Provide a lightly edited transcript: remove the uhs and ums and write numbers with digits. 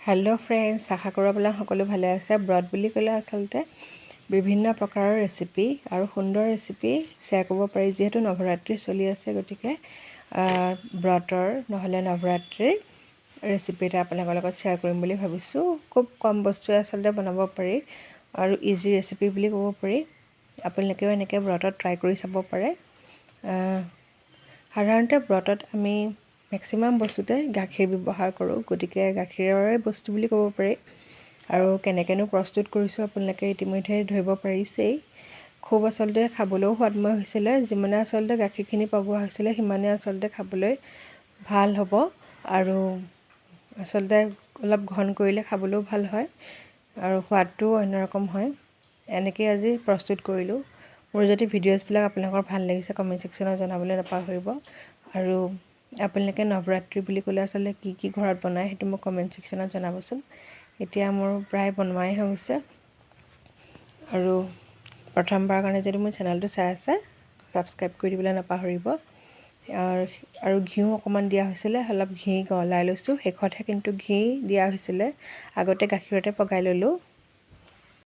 Hello' friends, আশা কৰোঁ আপোনালোক সকলো ভালে আছে। ব্ৰত বুলি ক'লে আচলতে বিভিন্ন প্ৰকাৰৰ ৰেচিপি আৰু সুন্দৰ ৰেচিপি শ্বেয়াৰ কৰিব পাৰি। যিহেতু নৱৰাত্ৰি চলি আছে, গতিকে ব্ৰতৰ নহ'লে নৱৰাত্ৰিৰ ৰেচিপি এটা আপোনালোকৰ লগত শ্বেয়াৰ কৰিম বুলি ভাবিছোঁ। খুব কম বস্তুৱে আচলতে বনাব পাৰি আৰু ইজি ৰেচিপি বুলি ক'ব পাৰি। আপোনালোকেও এনেকৈ ব্ৰতত ট্ৰাই কৰি চাব পাৰে। সাধাৰণতে ব্ৰতত আমি মেক্সিমাম বস্তুতে গাখীৰ ব্যৱহাৰ কৰোঁ, গতিকে গাখীৰৰে বস্তু বুলি ক'ব পাৰি। আৰু কেনেকৈনো প্ৰস্তুত কৰিছোঁ আপোনালোকে ইতিমধ্যে ধৰিব পাৰিছেই। খুব আচলতে খাবলৈও সোৱাদময় হৈছিলে। যিমানে আচলতে গাখীৰখিনি পগোৱা হৈছিলে, সিমানে আচলতে খাবলৈ ভাল হ'ব আৰু আচলতে অলপ ঘন কৰিলে খাবলৈও ভাল হয় আৰু সোৱাদটোও অন্য ৰকম হয়। এনেকৈ আজি প্ৰস্তুত কৰিলোঁ। মোৰ যদি ভিডিঅ'ছবিলাক আপোনালোকৰ ভাল লাগিছে, কমেণ্ট ছেকশ্যনত জনাবলৈ নাপাহৰিব। আৰু আপোনালোকে নৱৰাত্ৰি বুলি ক'লে আচলতে কি কি ঘৰত বনায়, সেইটো মোক কমেণ্ট ছেকশ্যনত জনাবচোন। এতিয়া মোৰ প্ৰায় বনোৱাই হৈ গৈছে। আৰু প্ৰথমবাৰৰ কাৰণে যদি মোৰ চেনেলটো চাই আছে, ছাবস্ক্ৰাইব কৰি দিবলৈ নাপাহৰিব। আৰু ঘিউ অকণমান দিয়া হৈছিলে, অলপ ঘি গলাই লৈছোঁ। শেষতহে কিন্তু ঘি দিয়া হৈছিলে, আগতে গাখীৰতে পগাই ল'লোঁ।